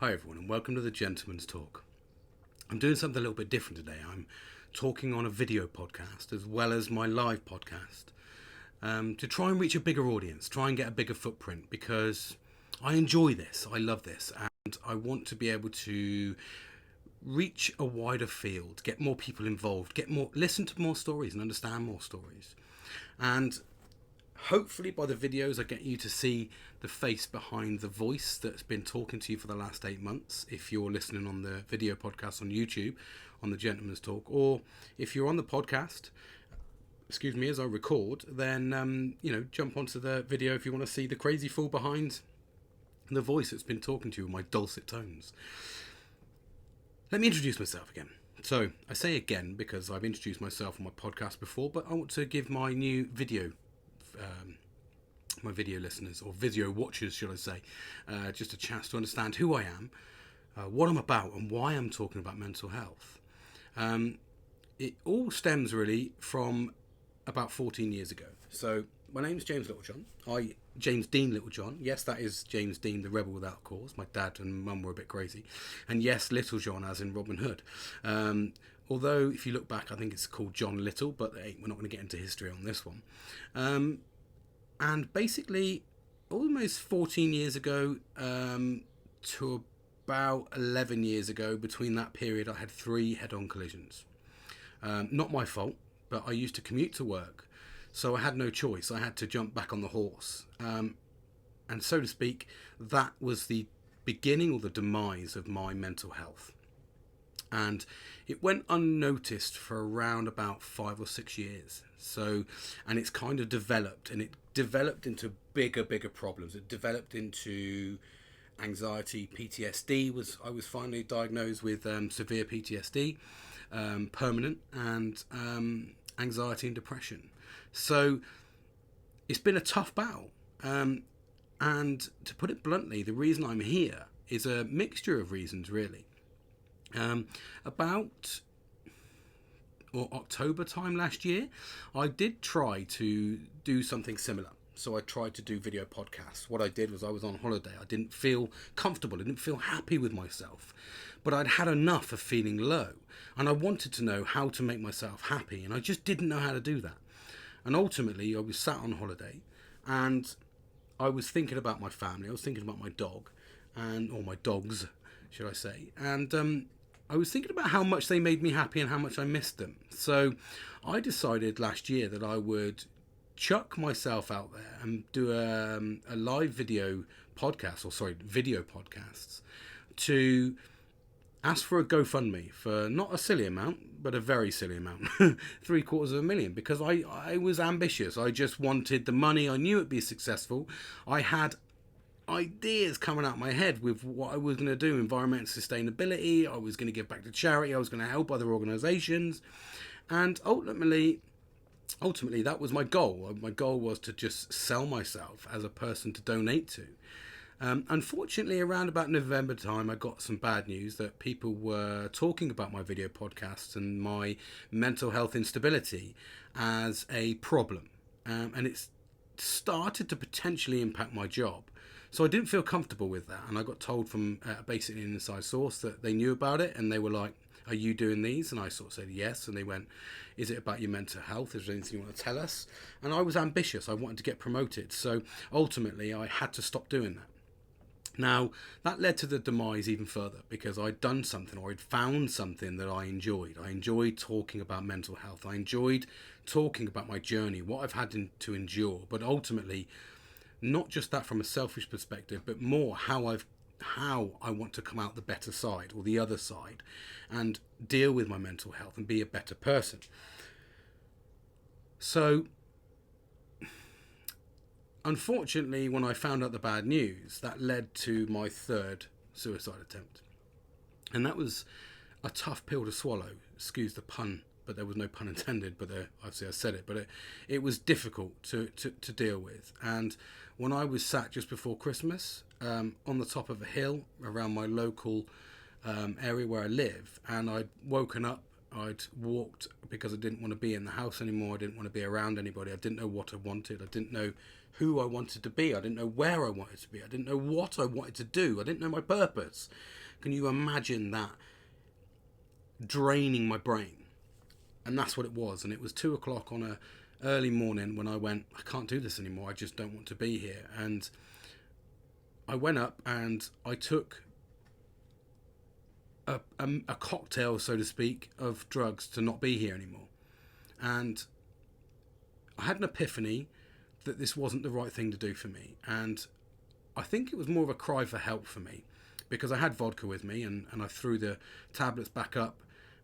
Hi everyone and welcome to the Gentleman's Talk. I'm doing something a little bit different today. I'm talking on a video podcast as well as my live podcast to try and reach a bigger audience, try and get a bigger footprint because I enjoy this, I love this, and I want to be able to reach a wider field, get more people involved, listen to more stories and understand more stories. And hopefully by the videos I get you to see the face behind the voice that's been talking to you for the last 8 months, if you're listening on the video podcast on YouTube on the Gentleman's Talk, or if you're on the podcast as I record, then jump onto the video if you want to see the crazy fool behind the voice that's been talking to you with my dulcet tones. Let me introduce myself again. So I say again because I've introduced myself on my podcast before, but I want to give my new video my video listeners, or video watchers should I say, just a chance to understand who I am, what I'm about and why I'm talking about mental health. It all stems really from about 14 years ago. So my name's James Littlejohn. James Dean Littlejohn. Yes, that is James Dean, the rebel without cause. My dad and mum were a bit crazy. And yes, Littlejohn as in Robin Hood. Although if you look back, I think it's called John Little, but hey, we're not going to get into history on this one. And basically, almost 14 years ago to about 11 years ago, between that period, I had 3 head-on collisions. Not my fault, but I used to commute to work, so I had no choice. I had to jump back on the horse. And so to speak, that was the beginning or the demise of my mental health. And it went unnoticed for around about 5 or 6 years. So, and it's kind of developed, and it developed into bigger problems. It developed into anxiety, PTSD. I was finally diagnosed with severe PTSD, permanent, and anxiety and depression. So it's been a tough battle. And to put it bluntly, the reason I'm here is a mixture of reasons, really. About October time last year, I did try to do something similar. So I tried to do video podcasts. What I did was I was on holiday. I didn't feel comfortable. I didn't feel happy with myself. But I'd had enough of feeling low. And I wanted to know how to make myself happy. And I just didn't know how to do that. And ultimately, I was sat on holiday. And I was thinking about my family. I was thinking about my dog. Or my dogs, should I say. And I was thinking about how much they made me happy and how much I missed them. So I decided last year that I would chuck myself out there and do a live video podcasts to ask for a GoFundMe for not a silly amount, but a very silly amount, $750,000, because I was ambitious. I just wanted the money. I knew it'd be successful. I had ideas coming out of my head with what I was going to do, environmental sustainability. I was going to give back to charity. I was going to help other organisations, and ultimately that was my goal. My goal was to just sell myself as a person to donate to. Unfortunately, around about November time, I got some bad news that people were talking about my video podcasts and my mental health instability as a problem, and it started to potentially impact my job. So I didn't feel comfortable with that, and I got told from basically an inside source that they knew about it, and they were like, "Are you doing these?" And I sort of said yes, and they went, "Is it about your mental health? Is there anything you want to tell us?" And I was ambitious. I wanted to get promoted, so ultimately I had to stop doing that. Now, that led to the demise even further, because I'd done something, or I'd found something that I enjoyed. I enjoyed talking about mental health. I enjoyed talking about my journey, what I've had to endure, but ultimately not just that from a selfish perspective, but more how I want to come out the better side, or the other side, and deal with my mental health and be a better person. So unfortunately, when I found out the bad news, that led to my 3rd suicide attempt. And that was a tough pill to swallow. Excuse the pun, but there was no pun intended, but obviously I said it. But it was difficult to deal with. And when I was sat just before Christmas on the top of a hill around my local area where I live, and I'd woken up I'd walked because I didn't want to be in the house anymore. I didn't want to be around anybody. I didn't know what I wanted. I didn't know who I wanted to be. I didn't know where I wanted to be. I didn't know what I wanted to do. I didn't know my purpose. Can you imagine that draining my brain? And that's what it was. And it was 2 o'clock on a early morning when I went, I can't do this anymore. I just don't want to be here. And I went up and I took a cocktail, so to speak, of drugs to not be here anymore. And I had an epiphany that this wasn't the right thing to do for me. And I think it was more of a cry for help for me, because I had vodka with me, and I threw the tablets back up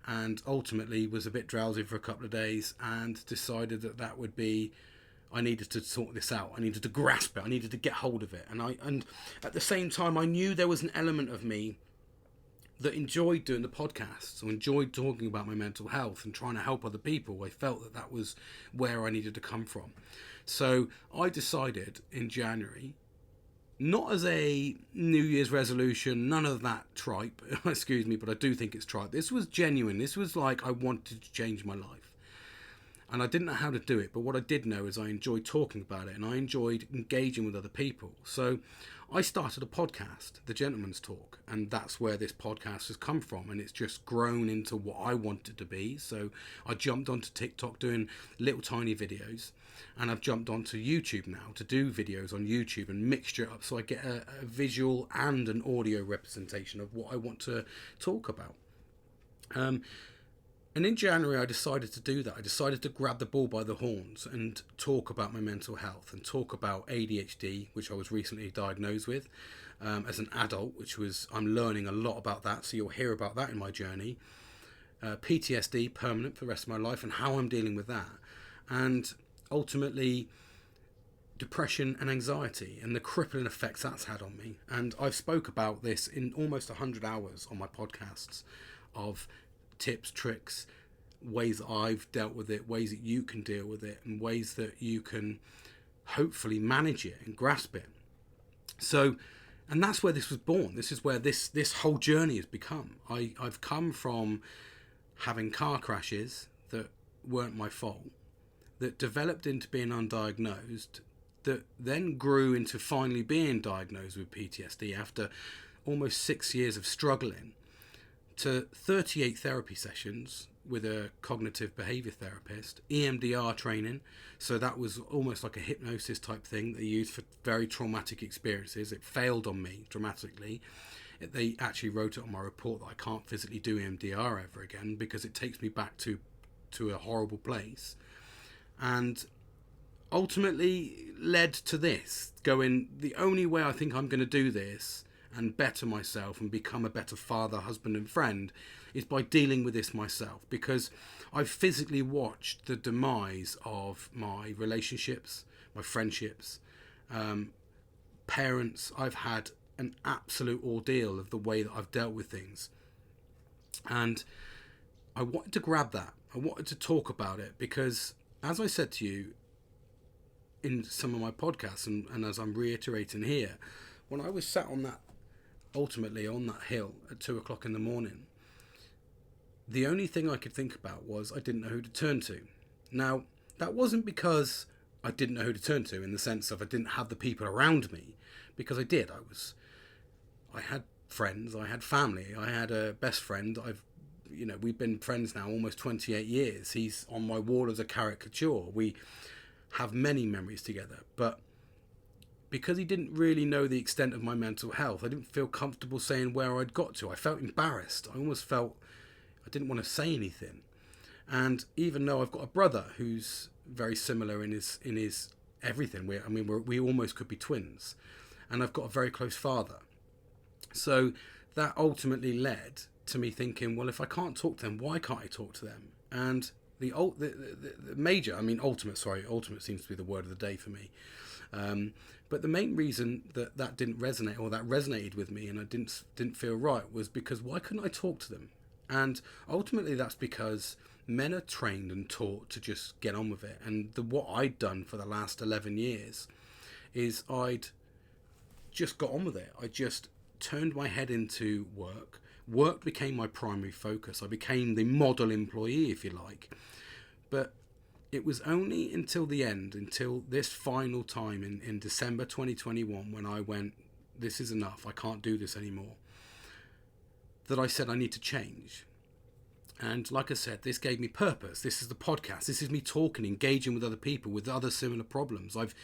and ultimately was a bit drowsy for a couple of days and decided that would be, I needed to sort this out. I needed to grasp it. I needed to get hold of it. And at the same time, I knew there was an element of me that enjoyed doing the podcasts, or enjoyed talking about my mental health and trying to help other people. I felt that was where I needed to come from. So I decided in January, not as a New Year's resolution, none of that tripe, excuse me, but I do think it's tripe. This was genuine. This was like I wanted to change my life. And I didn't know how to do it, but what I did know is I enjoyed talking about it and I enjoyed engaging with other people. So I started a podcast, The Gentleman's Talk, and that's where this podcast has come from, and it's just grown into what I want it to be. So I jumped onto TikTok doing little tiny videos, and I've jumped onto YouTube now to do videos on YouTube and mixture it up so I get a visual and an audio representation of what I want to talk about. And in January, I decided to do that. I decided to grab the bull by the horns and talk about my mental health and talk about ADHD, which I was recently diagnosed with as an adult, I'm learning a lot about that. So you'll hear about that in my journey. PTSD, permanent for the rest of my life, and how I'm dealing with that. And ultimately, depression and anxiety and the crippling effects that's had on me. And I've spoke about this in almost 100 hours on my podcasts of tips, tricks, ways that I've dealt with it, ways that you can deal with it, and ways that you can hopefully manage it and grasp it. So, and that's where this was born. This is where this whole journey has become. I've come from having car crashes that weren't my fault, that developed into being undiagnosed, that then grew into finally being diagnosed with PTSD after almost 6 years of struggling, to 38 therapy sessions with a cognitive behavior therapist, EMDR training. So that was almost like a hypnosis type thing they used for very traumatic experiences. It failed on me dramatically. They actually wrote it on my report that I can't physically do EMDR ever again because it takes me back to a horrible place. And ultimately led to this, going, the only way I think I'm going to do this and better myself and become a better father, husband and friend is by dealing with this myself, because I've physically watched the demise of my relationships, my friendships, parents. I've had an absolute ordeal of the way that I've dealt with things, and I wanted to grab that. I wanted to talk about it because, as I said to you in some of my podcasts, and as I'm reiterating here, when I was sat on that, ultimately on that hill at 2 o'clock in the morning, the only thing I could think about was I didn't know who to turn to. Now, that wasn't because I didn't know who to turn to in the sense of I didn't have the people around me, because I did. I had friends, I had family, I had a best friend. We've been friends now almost 28 years. He's on my wall as a caricature. We have many memories together, but because he didn't really know the extent of my mental health, I didn't feel comfortable saying where I'd got to. I felt embarrassed. I almost felt I didn't want to say anything. And even though I've got a brother who's very similar in his everything, we almost could be twins, and I've got a very close father. So that ultimately led to me thinking, well, if I can't talk to them, why can't I talk to them? And ultimate seems to be the word of the day for me. But the main reason that didn't resonate, or that resonated with me, and I didn't feel right, was because why couldn't I talk to them? And ultimately that's because men are trained and taught to just get on with it. And what I'd done for the last 11 years is I'd just got on with it. I just turned my head into work, Work became my primary focus. I became the model employee, if you like. But it was only until the end, until this final time in December 2021, when I went, this is enough, I can't do this anymore, that I said I need to change. And like I said, this gave me purpose. This is the podcast. This is me talking, engaging with other people with other similar problems. I've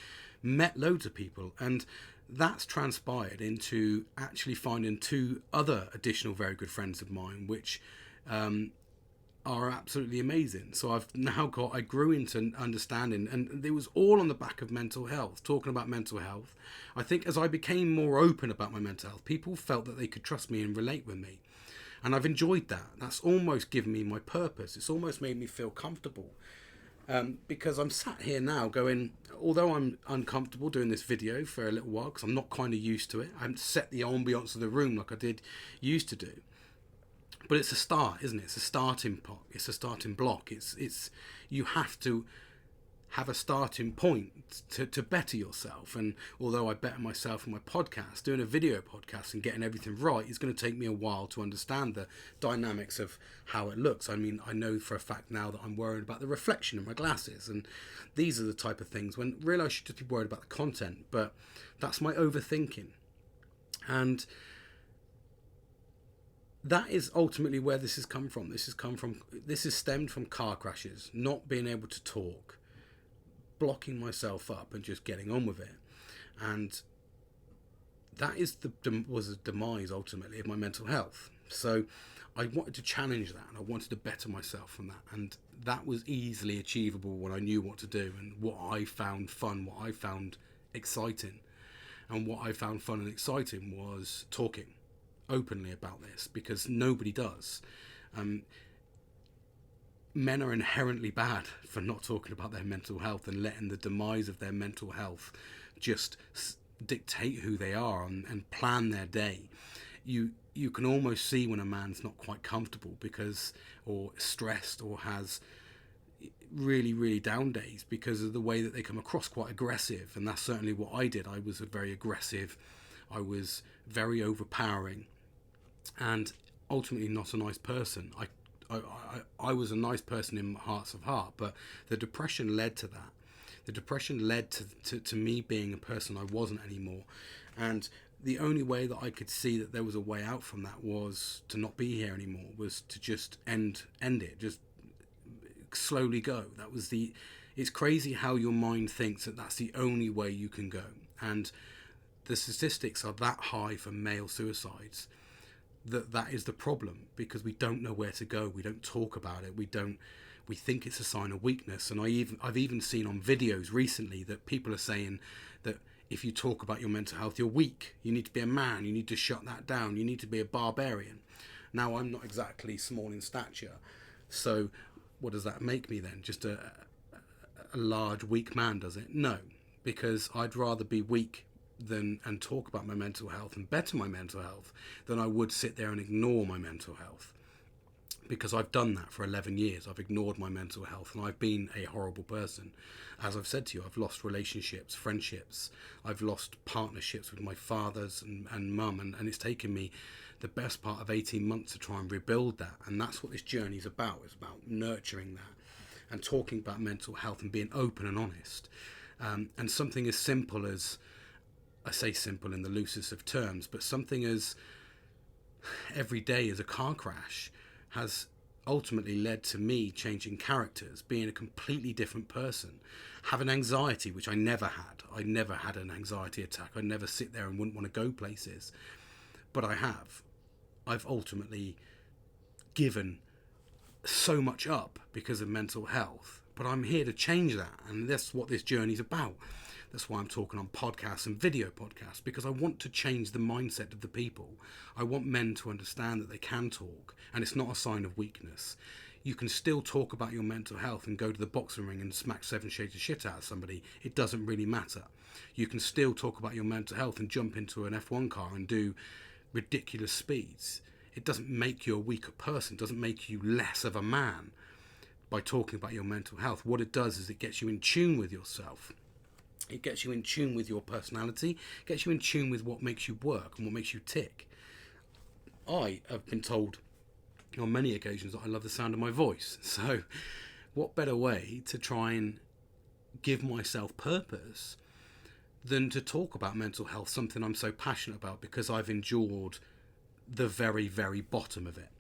met loads of people, and that's transpired into actually finding 2 other additional very good friends of mine, which are absolutely amazing. So I grew into understanding, and it was all on the back of mental health, talking about mental health. I think as I became more open about my mental health, people felt that they could trust me and relate with me. And I've enjoyed that. That's almost given me my purpose. It's almost made me feel comfortable. Because I'm sat here now going, although I'm uncomfortable doing this video for a little while, because I'm not kind of used to it. I haven't set the ambience of the room like I used to do. But it's a start, isn't it? It's a starting pot. It's a starting block. It's you have to have a starting point to better yourself. And although I better myself in my podcast, doing a video podcast and getting everything right is going to take me a while to understand the dynamics of how it looks. I mean, I know for a fact now that I'm worried about the reflection in my glasses, and these are the type of things when really I should just be worried about the content. But that's my overthinking. And that is ultimately where this has come from. This has stemmed from car crashes, not being able to talk, blocking myself up and just getting on with it. And that was the demise ultimately of my mental health. So I wanted to challenge that, and I wanted to better myself from that. And that was easily achievable when I knew what to do and what I found fun, what I found exciting. And what I found fun and exciting was talking openly about this, because nobody does. Men are inherently bad for not talking about their mental health and letting the demise of their mental health just dictate who they are and plan their day. You can almost see when a man's not quite comfortable or stressed or has really, really down days because of the way that they come across, quite aggressive. And that's certainly what I did. I was very aggressive. I was very overpowering and ultimately not a nice person. I was a nice person in hearts of heart, but the depression led to that. The depression led to me being a person I wasn't anymore. And the only way that I could see that there was a way out from that was to not be here anymore, was to just end it, just slowly go. It's crazy how your mind thinks that that's the only way you can go. And the statistics are that high for male suicides that is the problem, because we don't know where to go. We don't talk about it. We think it's a sign of weakness. And I've even seen on videos recently that people are saying that if you talk about your mental health, you're weak. You need to be a man. You need to shut that down. You need to be a barbarian. Now, I'm not exactly small in stature, so what does that make me then? Just a large, weak man, does it? No, because I'd rather be weak and talk about my mental health and better my mental health than I would sit there and ignore my mental health. Because I've done that for 11 years. I've ignored my mental health and I've been a horrible person. As I've said to you, I've lost relationships, friendships. I've lost partnerships with my fathers and mum, and it's taken me the best part of 18 months to try and rebuild that. And that's what this journey is about. It's about nurturing that and talking about mental health and being open and honest. And something as simple as, I say simple in the loosest of terms, but something as every day as a car crash has ultimately led to me changing characters, being a completely different person, having anxiety, which I never had. I never had an anxiety attack. I'd never sit there and wouldn't want to go places. But I have. I've ultimately given so much up because of mental health. But I'm here to change that, and that's what this journey's about. That's why I'm talking on podcasts and video podcasts, because I want to change the mindset of the people. I want men to understand that they can talk, and it's not a sign of weakness. You can still talk about your mental health and go to the boxing ring and smack 7 shades of shit out of somebody. It doesn't really matter. You can still talk about your mental health and jump into an F1 car and do ridiculous speeds. It doesn't make you a weaker person. It doesn't make you less of a man by talking about your mental health. What it does is it gets you in tune with yourself. It gets you in tune with your personality, gets you in tune with what makes you work and what makes you tick. I have been told on many occasions that I love the sound of my voice. So what better way to try and give myself purpose than to talk about mental health, something I'm so passionate about, because I've endured the very, very bottom of it.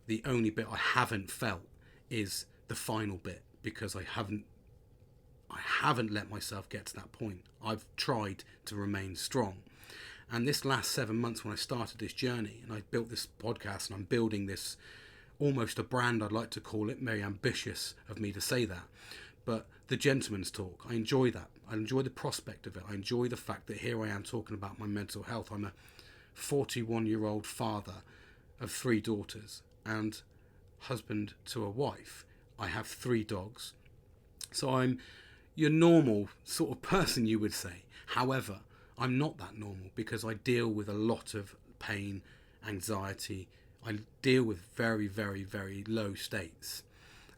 The only bit I haven't felt is the final bit, because I haven't let myself get to that point. I've tried to remain strong. And this last 7 months, when I started this journey and I built this podcast and I'm building this almost a brand, I'd like to call it, very ambitious of me to say that, but the gentleman's talk, I enjoy that. I enjoy the prospect of it. I enjoy the fact that here I am talking about my mental health. I'm a 41-year-old father of 3 daughters and husband to a wife. I have 3 dogs. So I'm your normal sort of person, you would say. However, I'm not that normal, because I deal with a lot of pain, anxiety. I deal with very, very, very low states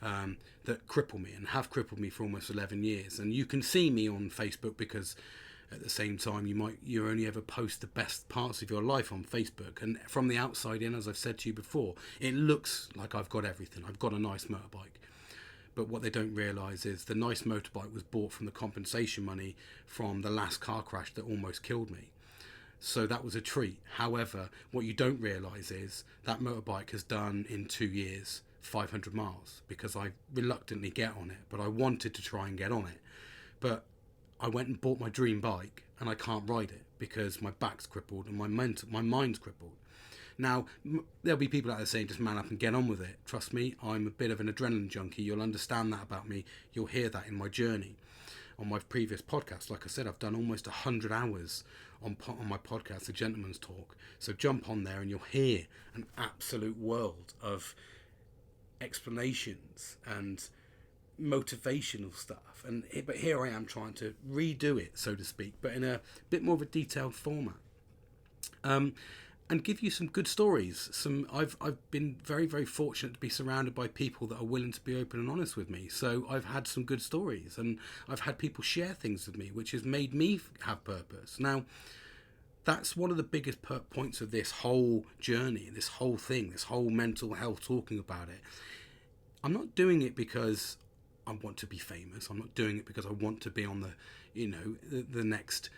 that cripple me and have crippled me for almost 11 years. And you can see me on Facebook, because at the same time you only ever post the best parts of your life on Facebook. And from the outside in, as I've said to you before, it looks like I've got everything. I've got a nice motorbike. But what they don't realise is the nice motorbike was bought from the compensation money from the last car crash that almost killed me. So that was a treat. However, what you don't realise is that motorbike has done in 2 years 500 miles, because I reluctantly get on it, but I wanted to try and get on it. But I went and bought my dream bike and I can't ride it because my back's crippled and my mind's crippled. Now, there'll be people out there saying, just man up and get on with it. Trust me, I'm a bit of an adrenaline junkie. You'll understand that about me. You'll hear that in my journey. On my previous podcast, like I said, I've done almost 100 hours on my podcast, The Gentleman's Talk. So jump on there and you'll hear an absolute world of explanations and motivational stuff. But here I am trying to redo it, so to speak, but in a bit more of a detailed format. And give you some good stories. I've been very, very fortunate to be surrounded by people that are willing to be open and honest with me. So I've had some good stories, and I've had people share things with me, which has made me have purpose. Now, that's one of the biggest points of this whole journey, this whole thing, this whole mental health, talking about it. I'm not doing it because I want to be famous. I'm not doing it because I want to be on the next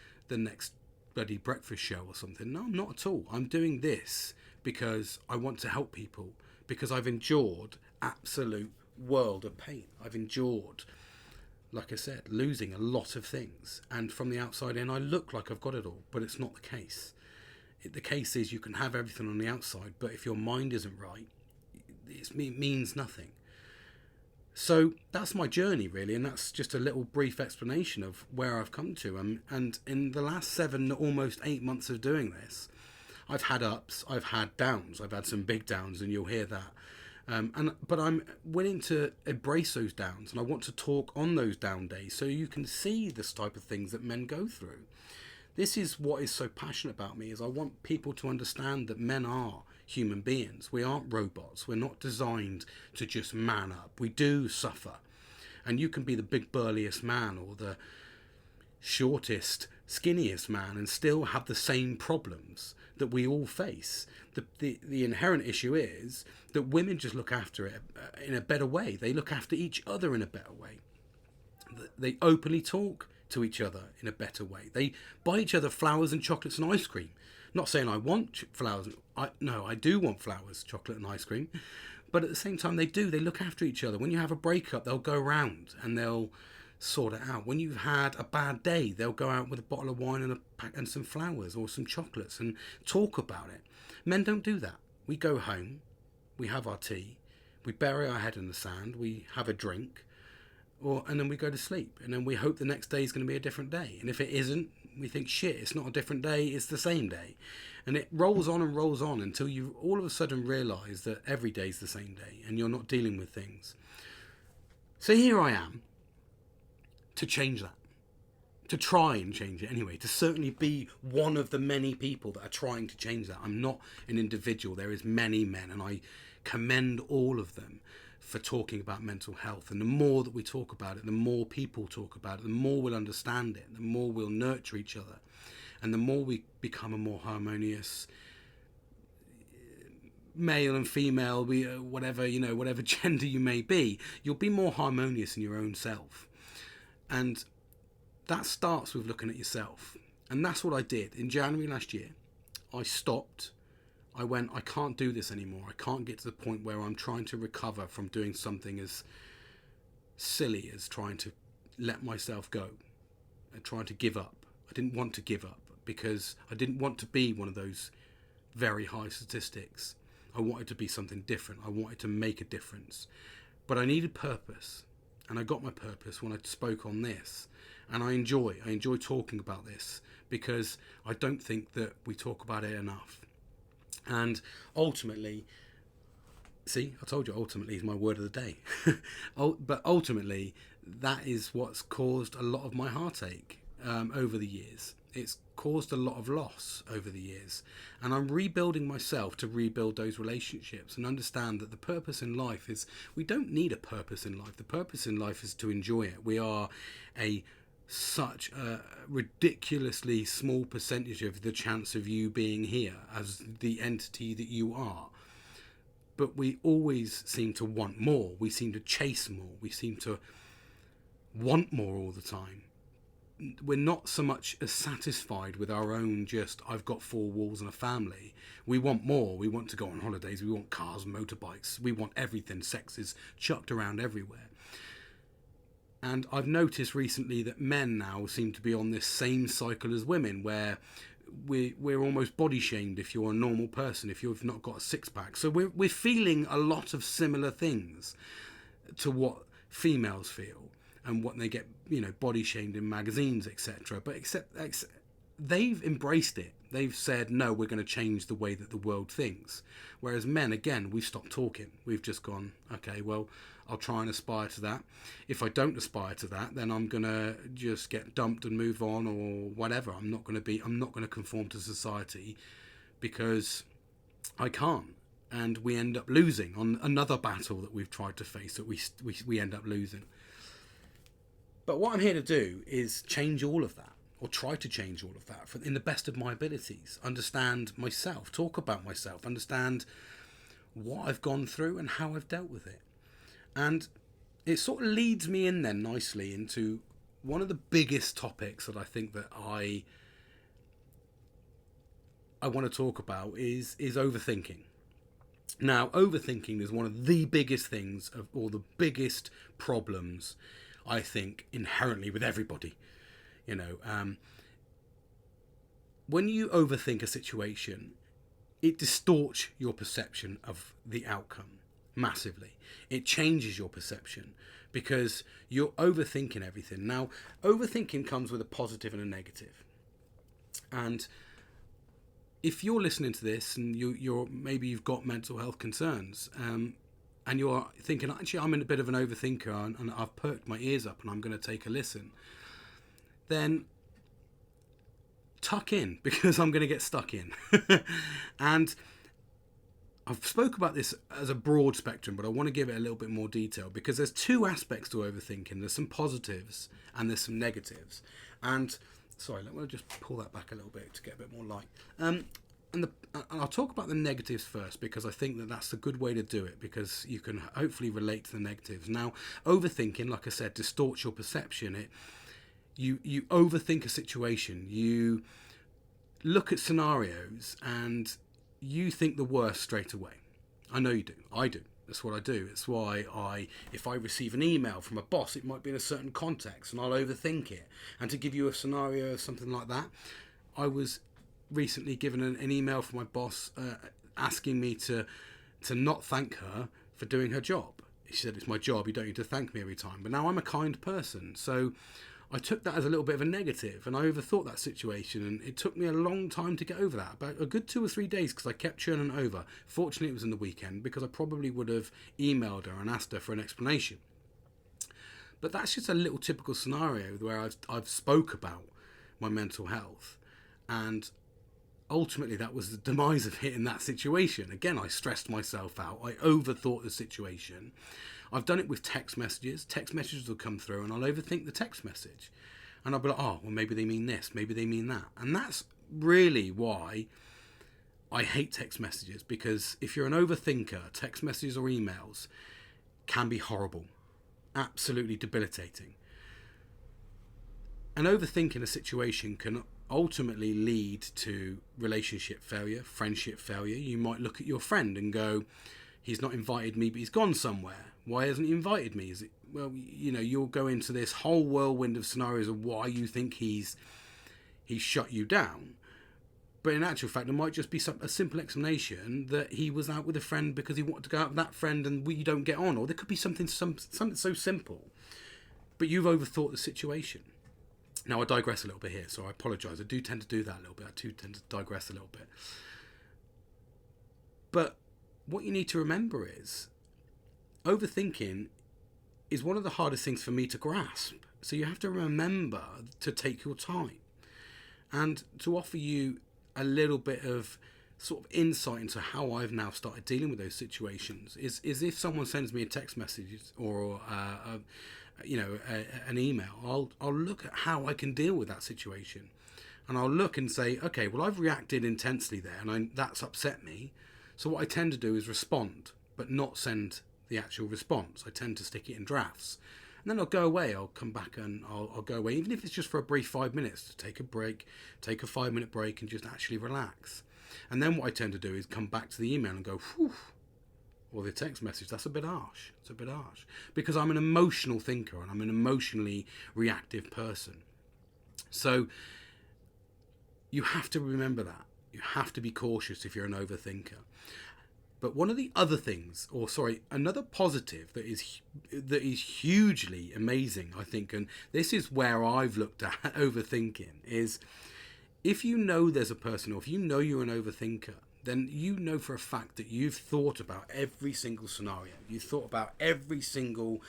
bloody breakfast show or something. No, not at all. I'm doing this because I want to help people, because I've endured absolute world of pain. I've endured, like I said, losing a lot of things, and from the outside in I look like I've got it all, but it's not the case. The case is you can have everything on the outside, but if your mind isn't right, it means nothing. So that's my journey, really, and that's just a little brief explanation of where I've come to. And in the last 7, almost 8 months of doing this, I've had ups, I've had downs, I've had some big downs, and you'll hear that. But I'm willing to embrace those downs, and I want to talk on those down days so you can see this type of things that men go through. This is what is so passionate about me, is I want people to understand that men are human beings. We aren't robots. We're not designed to just man up. We do suffer. And you can be the big burliest man or the shortest, skinniest man and still have the same problems that we all face. The inherent issue is that women just look after it in a better way. They look after each other in a better way. They openly talk to each other in a better way. They buy each other flowers and chocolates and ice cream. Not saying I want flowers. I do want flowers, chocolate and ice cream. But at the same time, they look after each other. When you have a breakup, they'll go round and they'll sort it out. When you've had a bad day, they'll go out with a bottle of wine and some flowers or some chocolates and talk about it. Men don't do that. We go home, we have our tea, we bury our head in the sand, we have a drink, and then we go to sleep. And then we hope the next day is going to be a different day. And if it isn't, we think, shit, it's not a different day, it's the same day. And it rolls on until you all of a sudden realise that every day is the same day and you're not dealing with things. So here I am to change that, to try and change it anyway, to certainly be one of the many people that are trying to change that. I'm not an individual. There is many men, and I commend all of them for talking about mental health. And the more that we talk about it, the more people talk about it, the more we'll understand it, the more we'll nurture each other, and the more we become a more harmonious, male and female, whatever, whatever gender you may be, you'll be more harmonious in your own self. And that starts with looking at yourself. And that's what I did. In January last year, I stopped. I went, I can't do this anymore. I can't get to the point where I'm trying to recover from doing something as silly as trying to let myself go and trying to give up. I didn't want to give up because I didn't want to be one of those very high statistics. I wanted to be something different. I wanted to make a difference. But I needed purpose. And I got my purpose when I spoke on this. And I enjoy talking about this because I don't think that we talk about it enough. And ultimately, see, I told you ultimately is my word of the day. But ultimately, that is what's caused a lot of my heartache over the years. It's caused a lot of loss over the years. And I'm rebuilding myself to rebuild those relationships and understand that the purpose in life is, we don't need a purpose in life. The purpose in life is to enjoy it. We are such a ridiculously small percentage of the chance of you being here as the entity that you are. But we always seem to want more. We seem to chase more. We seem to want more all the time. We're not so much as satisfied with our own just, I've got 4 walls and a family. We want more. We want to go on holidays. We want cars, motorbikes. We want everything. Sex is chucked around everywhere. And I've noticed recently that men now seem to be on this same cycle as women, where we're almost body shamed if you're a normal person, if you've not got a six-pack. So we're feeling a lot of similar things to what females feel and what they get, body shamed in magazines, etc. But except they've embraced it. They've said, no, we're going to change the way that the world thinks. Whereas men, again, we've stopped talking. We've just gone, okay, well, I'll try and aspire to that. If I don't aspire to that, then I'm going to just get dumped and move on or whatever. I'm not going to conform to society because I can't. And we end up losing on another battle that we've tried to face, that we end up losing. But what I'm here to do is change all of that, or try to change all of that in the best of my abilities. Understand myself, talk about myself, understand what I've gone through and how I've dealt with it. And it sort of leads me in then nicely into one of the biggest topics that I think that I want to talk about is overthinking. Now, overthinking is one of the biggest things or the biggest problems, I think, inherently with everybody. When you overthink a situation, it distorts your perception of the outcome massively. It changes your perception because you're overthinking everything. Now, overthinking comes with a positive and a negative. And if you're listening to this and maybe you've got mental health concerns, and you're thinking, actually, I'm in a bit of an overthinker and I've perked my ears up and I'm going to take a listen, then tuck in, because I'm going to get stuck in. And I've spoke about this as a broad spectrum, but I want to give it a little bit more detail because there's 2 aspects to overthinking. There's some positives and there's some negatives. And sorry, let me just pull that back a little bit to get a bit more light. And I'll talk about the negatives first because I think that that's a good way to do it, because you can hopefully relate to the negatives. Now, overthinking, like I said, distorts your perception. You overthink a situation. You look at scenarios and you think the worst straight away. I know you do. I do. That's what I do. It's why if I receive an email from a boss, it might be in a certain context and I'll overthink it. And to give you a scenario of something like that, I was recently given an email from my boss asking me to not thank her for doing her job. She said, it's my job, you don't need to thank me every time. But now I'm a kind person, so I took that as a little bit of a negative, and I overthought that situation, and it took me a long time to get over that, about a good 2 or 3 days, because I kept churning over. Fortunately, it was in the weekend, because I probably would have emailed her and asked her for an explanation. But that's just a little typical scenario where I've spoke about my mental health, and ultimately that was the demise of it in that situation. Again, I stressed myself out. I overthought the situation. I've done it with text messages. Text messages will come through and I'll overthink the text message. And I'll be like, oh, well, maybe they mean this, maybe they mean that. And that's really why I hate text messages, because if you're an overthinker, text messages or emails can be horrible, absolutely debilitating. And overthinking a situation can ultimately lead to relationship failure, friendship failure. You might look at your friend and go, he's not invited me, but he's gone somewhere. Why hasn't he invited me? Is it, well, you'll go into this whole whirlwind of scenarios of why you think he's shut you down. But in actual fact, it might just be a simple explanation that he was out with a friend because he wanted to go out with that friend and you don't get on. Or there could be something so simple, but you've overthought the situation. Now, I digress a little bit here, so I apologise. I do tend to do that a little bit. I do tend to digress a little bit. But what you need to remember is overthinking is one of the hardest things for me to grasp. So you have to remember to take your time. And to offer you a little bit of sort of insight into how I've now started dealing with those situations is if someone sends me a text message or an email, I'll look at how I can deal with that situation, and I'll look and say, okay, well, I've reacted intensely there, and that's upset me. So what I tend to do is respond, but not send the actual response. I tend to stick it in drafts, and then I'll go away. I'll come back and I'll go away, even if it's just for a brief 5 minutes, to take a break, take a 5-minute break, and just actually relax. And then what I tend to do is come back to the email and go, whew, or the text message, that's a bit harsh. It's a bit harsh. Because I'm an emotional thinker and I'm an emotionally reactive person. So you have to remember that. You have to be cautious if you're an overthinker. But one of the other things, another positive that is hugely amazing, I think, and this is where I've looked at overthinking, is if you know there's a person, or if you know you're an overthinker, then you know for a fact that you've thought about every single scenario. You've thought about every single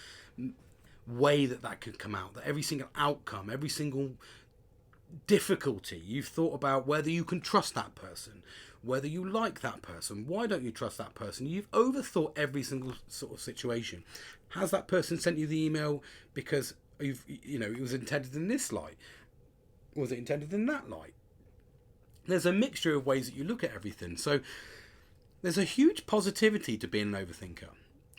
way that could come out, that every single outcome, every single difficulty. You've thought about whether you can trust that person, whether you like that person, why don't you trust that person. You've overthought every single sort of situation. Has that person sent you the email because it was intended in this light? Was it intended in that light? There's a mixture of ways that you look at everything. So there's a huge positivity to being an overthinker.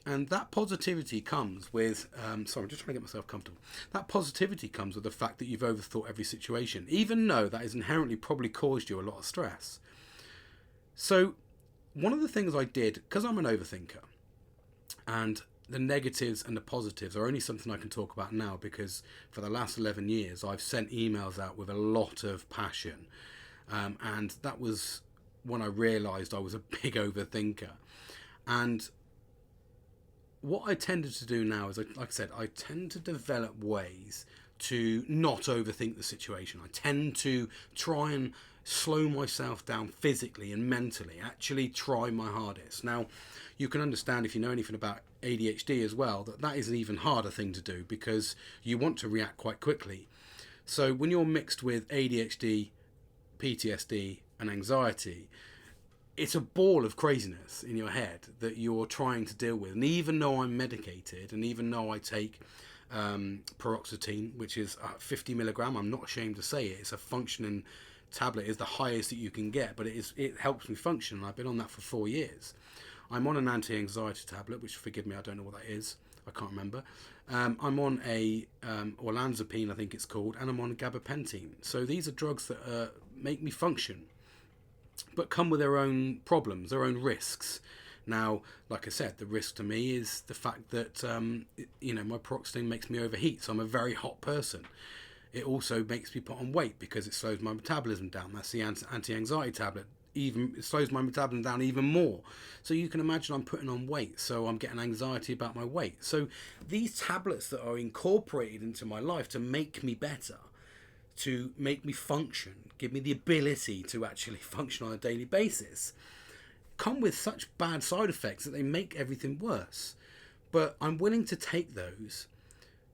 And that positivity comes with, I'm just trying to get myself comfortable. That positivity comes with the fact that you've overthought every situation, even though that has inherently probably caused you a lot of stress. So one of the things I did, because I'm an overthinker, and the negatives and the positives are only something I can talk about now, because for the last 11 years, I've sent emails out with a lot of passion. And that was when I realised I was a big overthinker. And what I tended to do now is, like I said, I tend to develop ways to not overthink the situation. I tend to try and slow myself down physically and mentally, actually try my hardest. Now, you can understand, if you know anything about ADHD as well, that is an even harder thing to do, because you want to react quite quickly. So when you're mixed with ADHD, PTSD and anxiety, it's a ball of craziness in your head that you're trying to deal with. And even though I'm medicated, and even though I take paroxetine, which is 50 milligram, I'm not ashamed to say it, it's a functioning tablet, is the highest that you can get, but it helps me function, and I've been on that for 4 years. I'm on an anti-anxiety tablet, which, forgive me, I don't know what that is, I can't remember. I'm on a olanzapine, I think it's called, and I'm on gabapentin. So these are drugs that make me function, but come with their own problems, their own risks. Now, like I said, the risk to me is the fact that my paroxetine makes me overheat, so I'm a very hot person. It also makes me put on weight because it slows my metabolism down. That's the anti-anxiety tablet. It slows my metabolism down even more. So you can imagine I'm putting on weight, so I'm getting anxiety about my weight. So these tablets that are incorporated into my life to make me better, to make me function, give me the ability to actually function on a daily basis, come with such bad side effects that they make everything worse. But I'm willing to take those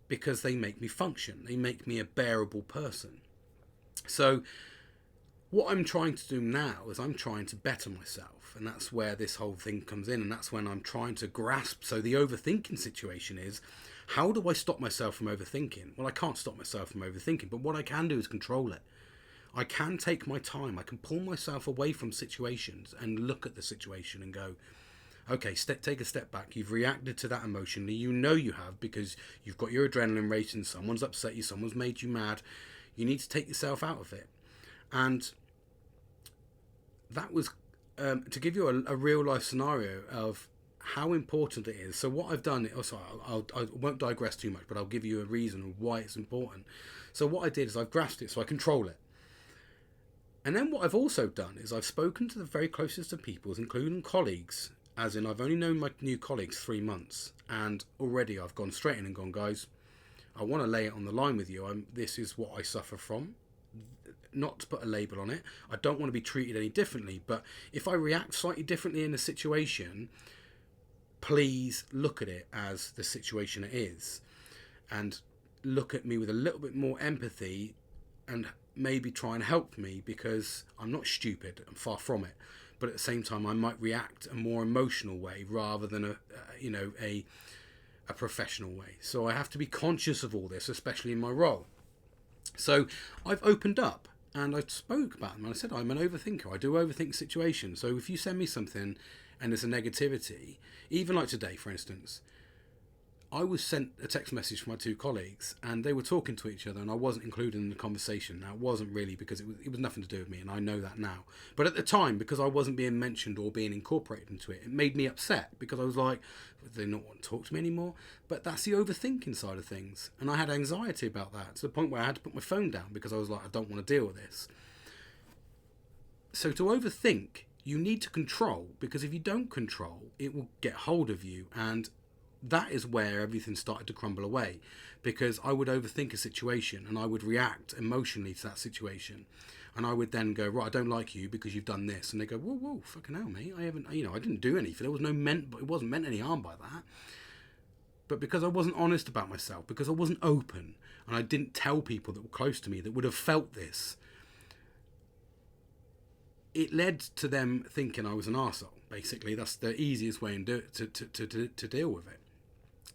because they make me function. They make me a bearable person. So what I'm trying to do now is I'm trying to better myself, and that's where this whole thing comes in, and that's when I'm trying to grasp. So the overthinking situation is, how do I stop myself from overthinking? Well, I can't stop myself from overthinking, but what I can do is control it. I can take my time. I can pull myself away from situations and look at the situation and go, okay, take a step back. You've reacted to that emotionally. You know you have, because you've got your adrenaline racing. Someone's upset you. Someone's made you mad. You need to take yourself out of it. And that was to give you a real life scenario of how important it is. So what I've done, I won't digress too much, but I'll give you a reason of why it's important. So what I did is I've grasped it so I control it. And then what I've also done is I've spoken to the very closest of people, including colleagues, as in I've only known my new colleagues 3 months, and already I've gone straight in and gone, guys, I want to lay it on the line with you. This is what I suffer from. Not to put a label on it. I don't want to be treated any differently, but if I react slightly differently in a situation, please look at it as the situation it is, and look at me with a little bit more empathy, and maybe try and help me, because I'm not stupid. I'm far from it. But at the same time, I might react a more emotional way rather than a professional way. So I have to be conscious of all this, especially in my role. So I've opened up and I spoke about them. And I said, I'm an overthinker. I do overthink situations. So if you send me something and there's a negativity, even like today, for instance, I was sent a text message from my 2 colleagues, and they were talking to each other, and I wasn't included in the conversation. Now, it wasn't really, because it was nothing to do with me, and I know that now. But at the time, because I wasn't being mentioned or being incorporated into it, it made me upset, because I was like, they not want to talk to me anymore. But that's the overthinking side of things, and I had anxiety about that, to the point where I had to put my phone down, because I was like, I don't want to deal with this. So to overthink, you need to control, because if you don't control, it will get hold of you, and that is where everything started to crumble away, because I would overthink a situation and I would react emotionally to that situation, and I would then go, right, I don't like you because you've done this, and they go, whoa, fucking hell, mate, I didn't do anything. There was it wasn't meant any harm by that. But because I wasn't honest about myself, because I wasn't open, and I didn't tell people that were close to me that would have felt this, it led to them thinking I was an arsehole. Basically, that's the easiest way to deal with it.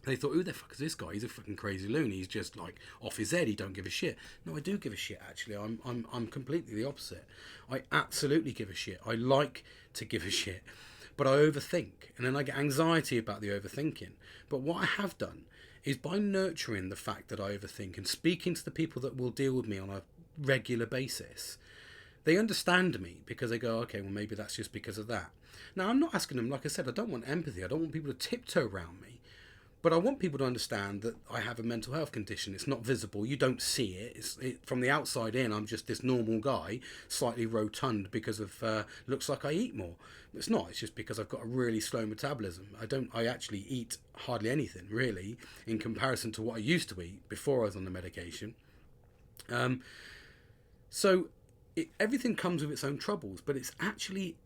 They thought, who the fuck is this guy? He's a fucking crazy loon. He's just like off his head. He don't give a shit. No, I do give a shit, actually. I'm completely the opposite. I absolutely give a shit. I like to give a shit. But I overthink. And then I get anxiety about the overthinking. But what I have done is, by nurturing the fact that I overthink and speaking to the people that will deal with me on a regular basis, they understand me, because they go, okay, well, maybe that's just because of that. Now, I'm not asking them, like I said, I don't want empathy. I don't want people to tiptoe around me. But I want people to understand that I have a mental health condition. It's not visible. You don't see it. From the outside in, I'm just this normal guy, slightly rotund because of looks like I eat more. It's not. It's just because I've got a really slow metabolism. I actually eat hardly anything, really, in comparison to what I used to eat before I was on the medication. Everything comes with its own troubles, but it's actually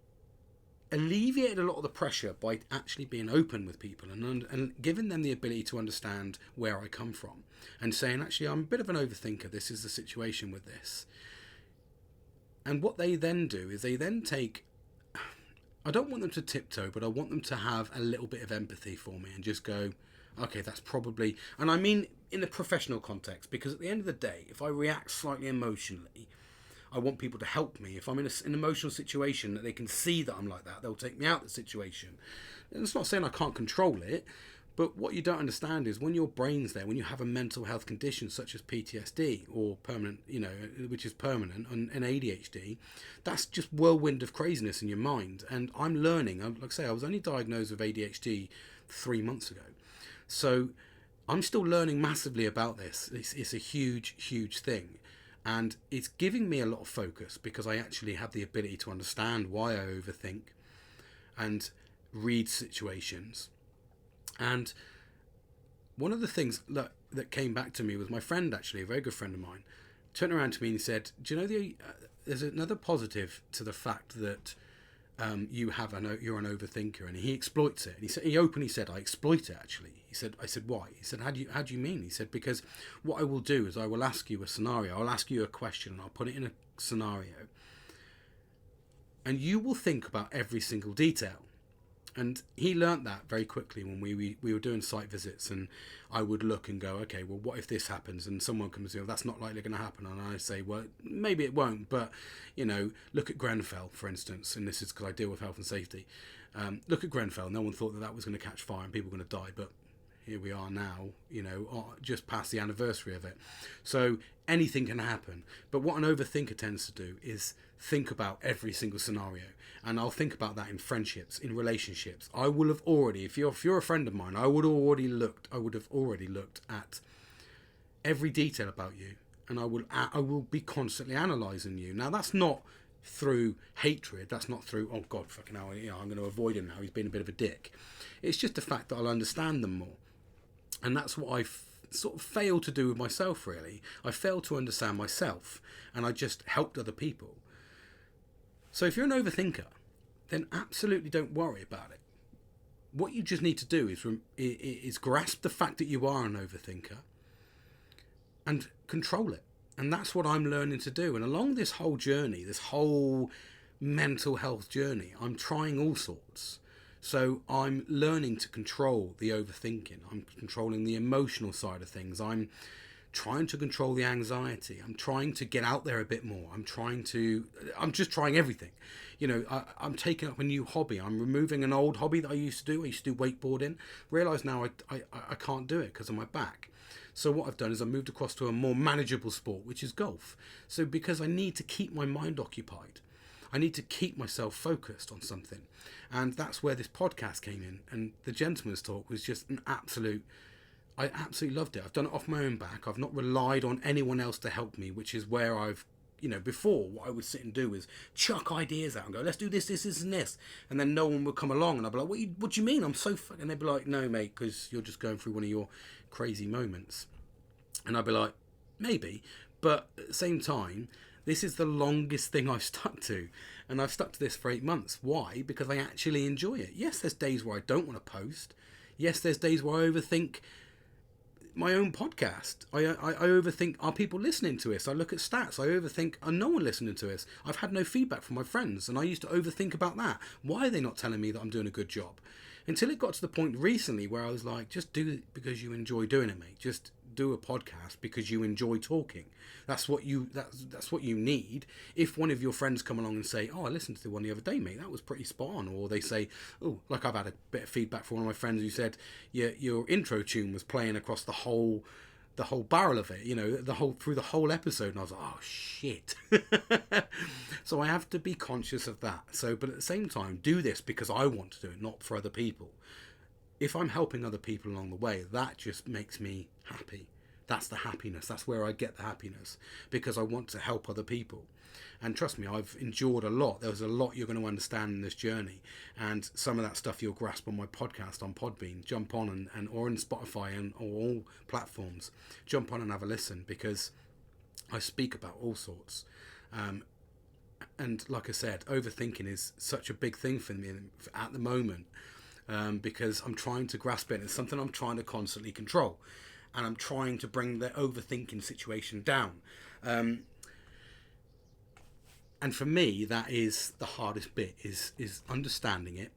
alleviated a lot of the pressure by actually being open with people and giving them the ability to understand where I come from, and saying, actually, I'm a bit of an overthinker. This is the situation with this. And what they then do is they then take, I don't want them to tiptoe, but I want them to have a little bit of empathy for me and just go, okay, that's probably, and I mean in a professional context, because at the end of the day, if I react slightly emotionally, I want people to help me. If I'm in an emotional situation that they can see that I'm like that, they'll take me out of the situation. And it's not saying I can't control it, but what you don't understand is when your brain's there, when you have a mental health condition such as PTSD or permanent, which is permanent, and ADHD, that's just whirlwind of craziness in your mind. And I'm learning. Like I say, I was only diagnosed with ADHD 3 months ago. So I'm still learning massively about this. It's a huge, huge thing. And it's giving me a lot of focus, because I actually have the ability to understand why I overthink and read situations. And one of the things that came back to me was my friend, actually, a very good friend of mine, turned around to me and he said, do you know there's another positive to the fact that you're an overthinker, and he exploits it. And he openly said, I exploit it, actually. I said, why? He said, how do you mean? He said, because what I will do is I will ask you a scenario. I'll ask you a question and I'll put it in a scenario. And you will think about every single detail. And he learnt that very quickly when we were doing site visits, and I would look and go, okay, well, what if this happens? And someone comes in, that's not likely going to happen. And I say, well, maybe it won't, but, look at Grenfell, for instance, and this is because I deal with health and safety. Look at Grenfell. No one thought that was going to catch fire and people were going to die, but here we are now, just past the anniversary of it. So anything can happen. But what an overthinker tends to do is think about every single scenario. And I'll think about that in friendships, in relationships. I will have already, if you're a friend of mine, I would have already looked at every detail about you, and I will be constantly analysing you. Now, that's not through hatred. That's not through, oh God, fucking hell, I'm going to avoid him now. He's been a bit of a dick. It's just the fact that I'll understand them more. And that's what I've sort of failed to do with myself, really. I failed to understand myself, and I just helped other people. So if you're an overthinker, then absolutely don't worry about it. What you just need to do is grasp the fact that you are an overthinker and control it. And that's what I'm learning to do. And along this whole journey, this whole mental health journey, I'm trying all sorts. So I'm learning to control the overthinking. I'm controlling the emotional side of things. I'm trying to control the anxiety. I'm trying to get out there a bit more. I'm just trying everything. I'm taking up a new hobby. I'm removing an old hobby that I used to do. I used to do wakeboarding. Realise now I can't do it because of my back. So what I've done is I moved across to a more manageable sport, which is golf. So because I need to keep my mind occupied, I need to keep myself focused on something. And that's where this podcast came in. And the Gentleman's Talk was just I absolutely loved it. I've done it off my own back. I've not relied on anyone else to help me, which is where before what I would sit and do is chuck ideas out and go, let's do this, and this. And then no one would come along and I'd be like, what do you mean? I'm so fucking... And they'd be like, no, mate, because you're just going through one of your crazy moments. And I'd be like, maybe. But at the same time, this is the longest thing I've stuck to. And I've stuck to this for 8 months. Why? Because I actually enjoy it. Yes, there's days where I don't want to post. Yes, there's days where I overthink my own podcast. I overthink, are people listening to us? I look at stats. I overthink, are no one listening to us? I've had no feedback from my friends, and I used to overthink about that. Why are they not telling me that I'm doing a good job? Until it got to the point recently where I was like, just do it because you enjoy doing it, mate. Just do a podcast because you enjoy talking. That's what you need. If one of your friends come along and say, oh, I listened to the one the other day, mate, that was pretty spot on. Or they say, oh, like I've had a bit of feedback from one of my friends who said, yeah, your intro tune was playing across the whole barrel of it, through the whole episode. And I was like, oh shit. So I have to be conscious of that. But at the same time, do this because I want to do it, not for other people. If I'm helping other people along the way, that just makes me happy. That's the happiness. That's where I get the happiness, because I want to help other people. And trust me, I've endured a lot. There's a lot you're going to understand in this journey, and some of that stuff you'll grasp on my podcast on Podbean. Jump on and or in Spotify and or all platforms. Jump on and have a listen, because I speak about all sorts. And like I said, overthinking is such a big thing for me at the moment, because I'm trying to grasp it. It's something I'm trying to constantly control, and I'm trying to bring the overthinking situation down. And for me, that is the hardest bit, is understanding it,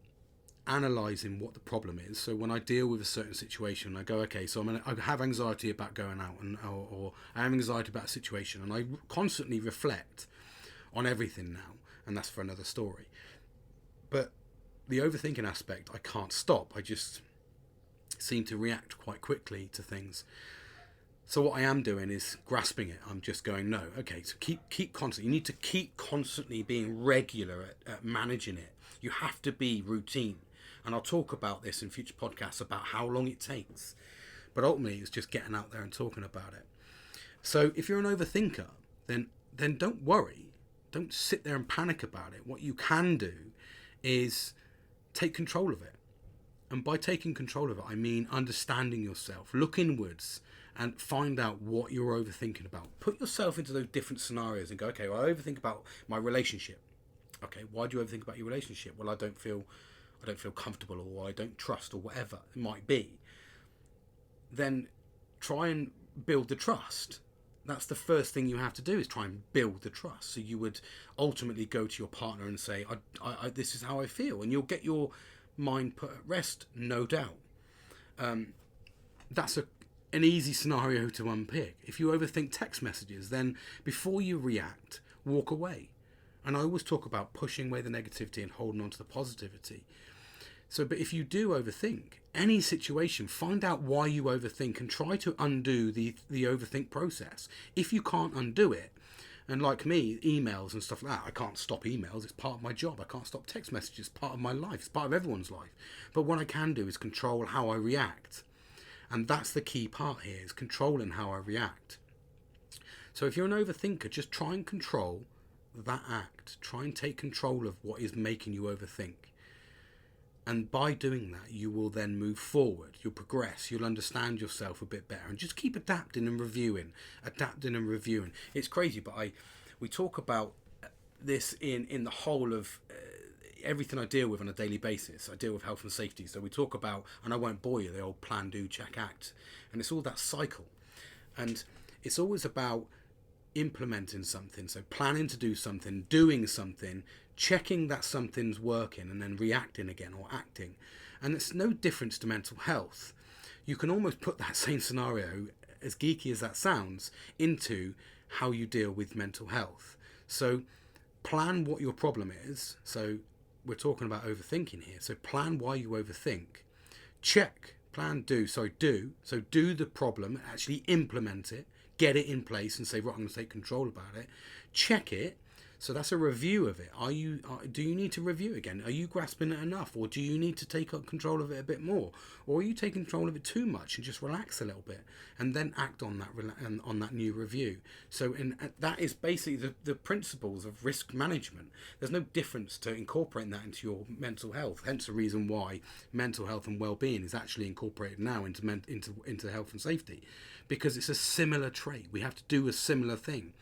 analysing what the problem is. So when I deal with a certain situation, I go, okay, so I have anxiety about going out, or I have anxiety about a situation, and I constantly reflect on everything now, and that's for another story. But the overthinking aspect, I can't stop. I just seem to react quite quickly to things. So what I am doing is grasping it. I'm just going, no, okay, so keep constantly. You need to keep constantly being regular at managing it. You have to be routine. And I'll talk about this in future podcasts about how long it takes. But ultimately, it's just getting out there and talking about it. So if you're an overthinker, then don't worry. Don't sit there and panic about it. What you can do is take control of it. And by taking control of it, I mean understanding yourself. Look inwards and find out what you're overthinking about. Put yourself into those different scenarios and go, okay, well, I overthink about my relationship. Okay, why do you overthink about your relationship? Well, I don't feel comfortable, or I don't trust, or whatever it might be. Then try and build the trust. That's the first thing you have to do, is try and build the trust. So you would ultimately go to your partner and say, I this is how I feel. And you'll get your mind put at rest? No doubt. That's an easy scenario to unpick. If you overthink text messages, then before you react, walk away. And I always talk about pushing away the negativity and holding on to the positivity. So, but if you do overthink any situation, find out why you overthink and try to undo the overthink process. If you can't undo it, and like me, emails and stuff like that, I can't stop emails. It's part of my job. I can't stop text messages. It's part of my life. It's part of everyone's life. But what I can do is control how I react. And that's the key part here, is controlling how I react. So if you're an overthinker, just try and control that act. Try and take control of what is making you overthink. And by doing that, you will then move forward. You'll progress. You'll understand yourself a bit better. And just keep adapting and reviewing. Adapting and reviewing. It's crazy, but we talk about this in the whole of everything I deal with on a daily basis. I deal with health and safety. So we talk about, and I won't bore you, the old plan, do, check, act. And it's all that cycle. And it's always about implementing something. So planning to do something, doing something, checking that something's working, and then reacting again or acting. And it's no difference to mental health. You can almost put that same scenario, as geeky as that sounds, into how you deal with mental health. So plan what your problem is. So we're talking about overthinking here. So plan why you overthink. Check, plan, do. So do the problem, actually implement it, get it in place and say, right, I'm going to take control about it. Check it. So that's a review of it. Do you need to review again? Are you grasping it enough, or do you need to take control of it a bit more, or are you taking control of it too much and just relax a little bit and then act on that new review? So that is basically the principles of risk management. There's no difference to incorporating that into your mental health. Hence the reason why mental health and well-being is actually incorporated now into health and safety, because it's a similar trait. We have to do a similar thing.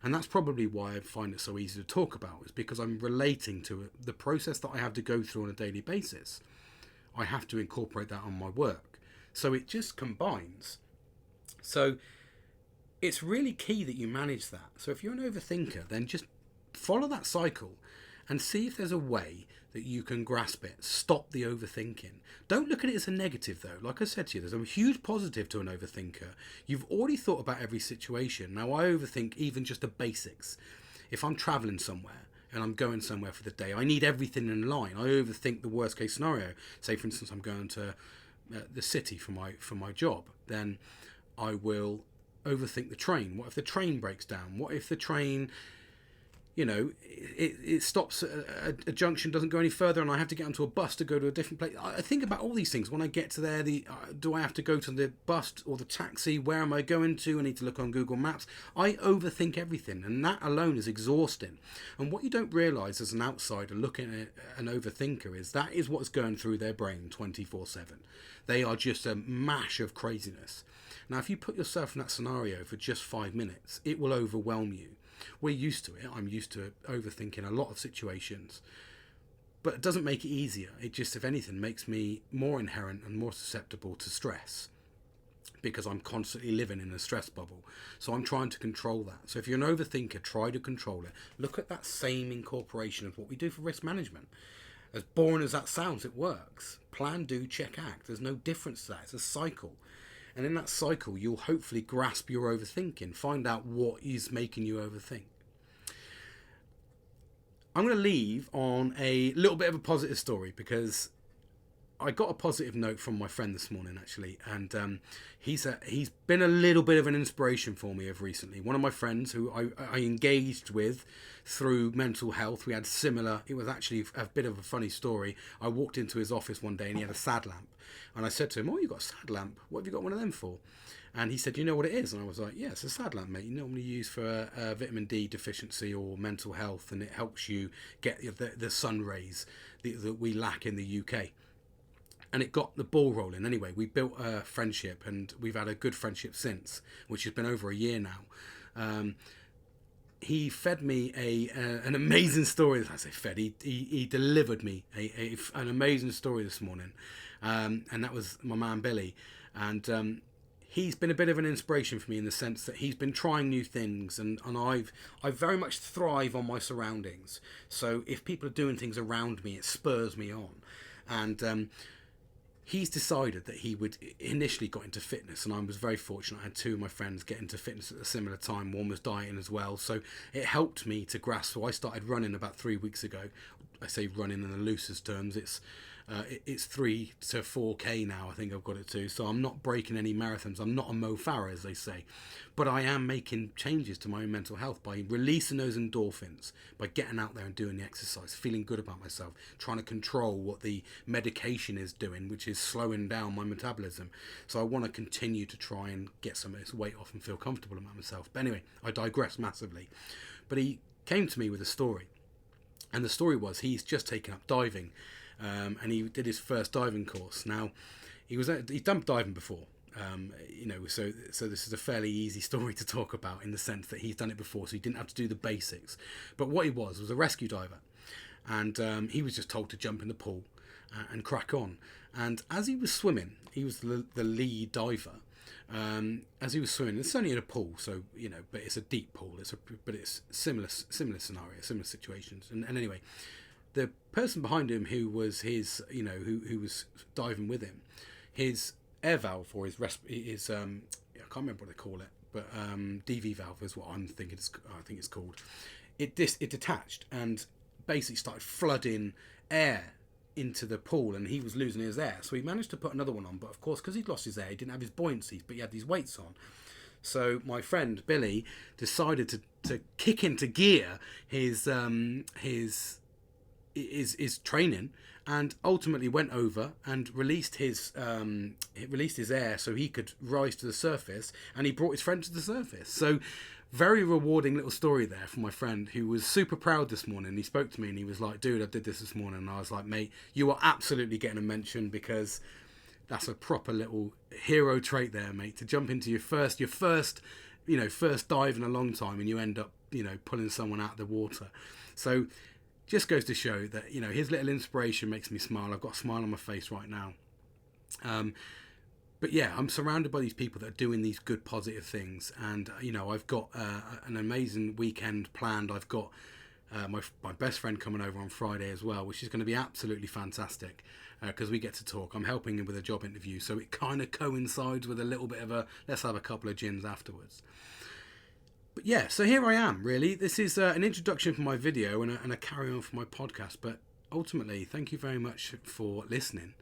And that's probably why I find it so easy to talk about, is because I'm relating to it, the process that I have to go through on a daily basis. I have to incorporate that on my work. So it just combines. So it's really key that you manage that. So if you're an overthinker, then just follow that cycle and see if there's a way that you can grasp it. Stop the overthinking. Don't look at it as a negative, though. Like I said to you, there's a huge positive to an overthinker. You've already thought about every situation. Now, I overthink even just the basics. If I'm traveling somewhere and I'm going somewhere for the day, I need everything in line. I overthink the worst case scenario. Say, for instance, I'm going to the city for my job. Then I will overthink the train. What if the train breaks down? What if the train, it stops at a junction, doesn't go any further, and I have to get onto a bus to go to a different place? I think about all these things. When I get to there, do I have to go to the bus or the taxi? Where am I going to? I need to look on Google Maps. I overthink everything, and that alone is exhausting. And what you don't realise as an outsider looking at an overthinker is that is what's going through their brain 24/7. They are just a mash of craziness. Now, if you put yourself in that scenario for just 5 minutes, it will overwhelm you. We're used to it. I'm used to overthinking a lot of situations. But it doesn't make it easier. It just, if anything, makes me more inherent and more susceptible to stress, because I'm constantly living in a stress bubble. So I'm trying to control that. So if you're an overthinker, try to control it. Look at that same incorporation of what we do for risk management. As boring as that sounds, it works. Plan, do, check, act. There's no difference to that. It's a cycle. And in that cycle, you'll hopefully grasp your overthinking, find out what is making you overthink. I'm going to leave on a little bit of a positive story, because I got a positive note from my friend this morning, actually, and he's been a little bit of an inspiration for me of recently. One of my friends who I engaged with through mental health, we had similar. It was actually a bit of a funny story. I walked into his office one day and he had a sad lamp, and I said to him, "Oh, you got a sad lamp? What have you got one of them for?" And he said, "You know what it is?" And I was like, "Yeah, it's a sad lamp, mate. You normally use for vitamin D deficiency or mental health, and it helps you get the sun rays that we lack in the UK." And it got the ball rolling. Anyway, we built a friendship, and we've had a good friendship since, which has been over a year now. He fed me an amazing story. As I say fed, he delivered me an amazing story this morning, and that was my man Billy. And he's been a bit of an inspiration for me in the sense that he's been trying new things, and I very much thrive on my surroundings. So if people are doing things around me, it spurs me on. And he's decided that he would initially got into fitness, and I was very fortunate. I had two of my friends get into fitness at a similar time. One was dieting as well, so it helped me to grasp. So I started running about 3 weeks ago. I say running in the loosest terms. It's 3 to 4k now, I think I've got it to. So I'm not breaking any marathons. I'm not a Mo Farah, as they say, but I am making changes to my own mental health by releasing those endorphins, by getting out there and doing the exercise, feeling good about myself, trying to control what the medication is doing, which is slowing down my metabolism. So I want to continue to try and get some of this weight off and feel comfortable about myself. But anyway, I digress massively. But he came to me with a story, and the story was he's just taken up diving. And he did his first diving course. Now, he's done diving before, so this is a fairly easy story to talk about in the sense that he's done it before, so he didn't have to do the basics. But what he was a rescue diver, and he was just told to jump in the pool and crack on. And as he was swimming, he was the lead diver. As he was swimming, it's only in a pool, so but it's a deep pool. But it's similar scenario, similar situations. And anyway, the person behind him who was his, who was diving with him, his air valve or his I can't remember what they call it, but DV valve is what I think it's called. It detached and basically started flooding air into the pool, and he was losing his air. So he managed to put another one on, but of course, because he'd lost his air, he didn't have his buoyancy, but he had these weights on. So my friend Billy decided to kick into gear his training, and ultimately went over and released his air so he could rise to the surface, and he brought his friend to the surface. So very rewarding little story there from my friend, who was super proud this morning. He spoke to me and he was like, dude, I did this morning. And I was like, mate, you are absolutely getting a mention, because that's a proper little hero trait there, mate, to jump into your first dive in a long time, and you end up pulling someone out of the water. So just goes to show that his little inspiration makes me smile. I've got a smile on my face right now. But yeah, I'm surrounded by these people that are doing these good, positive things, and I've got an amazing weekend planned. I've got my best friend coming over on Friday as well, which is going to be absolutely fantastic, because we get to talk. I'm helping him with a job interview, so it kind of coincides with a little bit of a let's have a couple of gins afterwards. But yeah, so here I am, really. This is an introduction for my video and a carry on for my podcast. But ultimately, thank you very much for listening,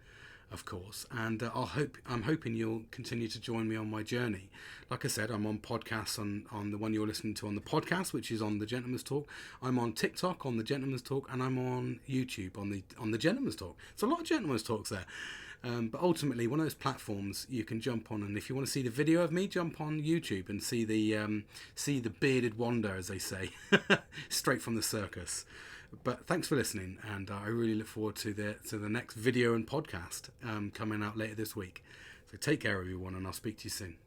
of course. And I'm hoping you'll continue to join me on my journey. Like I said, I'm on podcasts on the one you're listening to on the podcast, which is on the Gentleman's Talk. I'm on TikTok on the Gentleman's Talk, and I'm on YouTube on the Gentleman's Talk. It's a lot of Gentleman's Talks there. But ultimately, one of those platforms you can jump on, and if you want to see the video of me, jump on YouTube and see the bearded wonder, as they say, straight from the circus. But thanks for listening, and I really look forward to the next video and podcast coming out later this week. So take care, everyone, and I'll speak to you soon.